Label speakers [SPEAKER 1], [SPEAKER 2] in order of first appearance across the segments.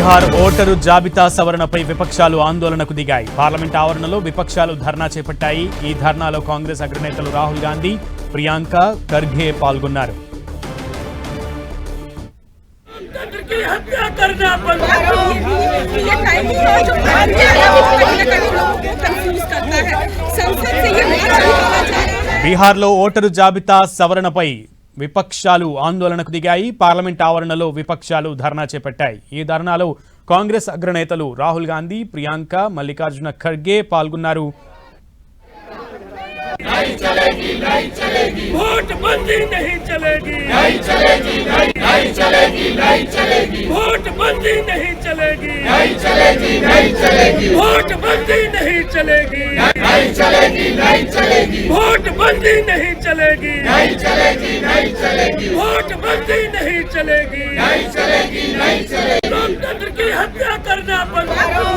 [SPEAKER 1] Bihar voter జాబితా సవరణపై విపక్షాలు ఆందోళనకు దిగాయి. పార్లమెంట్ ఆవరణలో విపక్షాలు ధర్నా చేపట్టాయి. ఈ ధర్నాలో కాంగ్రెస్ అగ్రనేతలు రాహుల్ గాంధీ, ప్రియాంక ఖర్గే పాల్గొన్నారు. బీహార్లో ఓటరు జాబితా సవరణపై విపక్షాలు ఆందోళనకు దిగాయి. పార్లమెంట్ ఆవరణలో విపక్షాలు ధర్నా చేపట్టాయి. ఈ ధర్నాలో కాంగ్రెస్ అగ్రనేతలు రాహుల్ గాంధీ, ప్రియాంక, మల్లికార్జున ఖర్గే పాల్గొన్నారు.
[SPEAKER 2] नहीं चलेगी, नहीं चलेगी, वोट बंदी नहीं चलेगी, नहीं चलेगी, नहीं चलेगी, नहीं चलेगी, वोट बंदी नहीं चलेगी, नहीं चलेगी, नहीं चलेगी, वोट बंदी नहीं चलेगी, नहीं चलेगी, नहीं चलेगी, वोट बंदी नहीं चलेगी, नहीं चलेगी, नहीं चलेगी, वोट बंदी नहीं चलेगी, नहीं चलेगी, नहीं चलेगी, लोकतंत्र की हत्या करना बंद करो।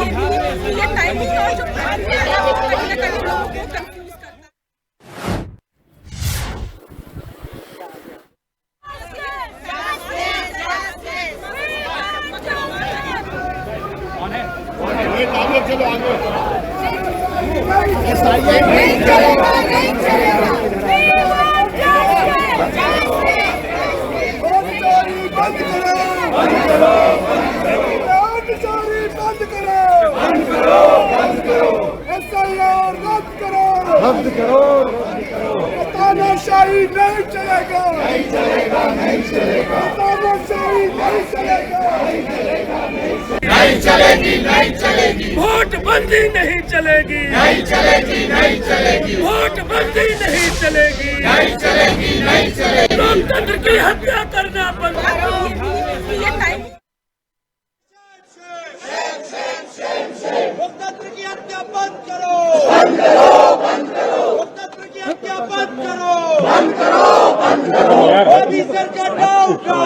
[SPEAKER 3] रद्द करो, तानाशाही नहीं चलेगा, नहीं चलेगा, नहीं चलेगा, तानाशाही नहीं चलेगा, नहीं चलेगी, नहीं चलेगी,
[SPEAKER 2] वोट बंदी नहीं चलेगी,
[SPEAKER 3] नहीं चलेगी, नहीं चलेगी,
[SPEAKER 2] वोट बंदी नहीं चलेगी,
[SPEAKER 3] नहीं चलेगी, नहीं चलेगी,
[SPEAKER 2] लोकतंत्र की हत्या करना बंद करो।
[SPEAKER 4] लोकतंत्र की हत्या बंद करो,
[SPEAKER 3] बंद करो, बंद करो,
[SPEAKER 4] लोकतंत्र की हत्या बंद करो,
[SPEAKER 3] बंद करो, बंद करो,
[SPEAKER 4] मोदी सरकार उठाओ,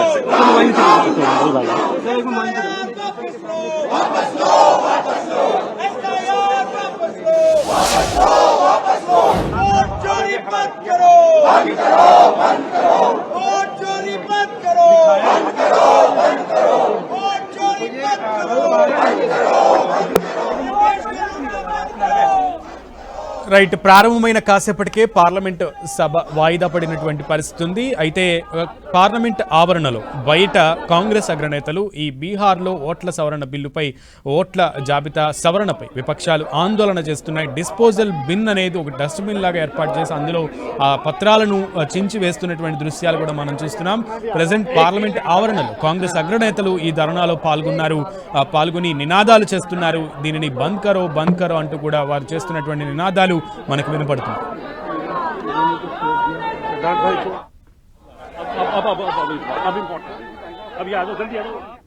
[SPEAKER 3] वापस लो, वापस लो,
[SPEAKER 4] SIR वापस लो,
[SPEAKER 3] वापस लो, वापस लो,
[SPEAKER 4] वोट चोरी बंद करो,
[SPEAKER 3] बंद करो, बंद करो,
[SPEAKER 4] वोट चोरी बंद करो,
[SPEAKER 3] बंद करो, बंद करो,
[SPEAKER 4] वोट चोरी बंद करो,
[SPEAKER 3] बंद करो, बंद करो।
[SPEAKER 4] वोट चोरी बंद करो।
[SPEAKER 1] రైట్, ప్రారంభమైన కాసేపటికే పార్లమెంట్ సభ వాయిదా పడినటువంటి పరిస్థితి ఉంది. అయితే పార్లమెంట్ ఆవరణలో బయట కాంగ్రెస్ అగ్రనేతలు ఈ బీహార్లో ఓట్ల సవరణ బిల్లుపై, ఓట్ల జాబితా సవరణపై విపక్షాలు ఆందోళన చేస్తున్నాయి. డిస్పోజల్ బిన్ అనేది ఒక డస్ట్బిన్ లాగా ఏర్పాటు చేసి అందులో ఆ పత్రాలను చించి వేస్తున్నటువంటి దృశ్యాలు కూడా మనం చూస్తున్నాం. ప్రజెంట్ పార్లమెంట్ ఆవరణలో కాంగ్రెస్ అగ్రనేతలు ఈ ధర్నాలో పాల్గొని నినాదాలు చేస్తున్నారు. దీనిని బంద్ కరో, బంద్ కరో అంటూ కూడా వారు చేస్తున్నటువంటి నినాదాలు మనకు వినపడుతుంది.
[SPEAKER 5] अब इम्पोर्टेंट अभी आ जाओ, जल्दी आ जाओ।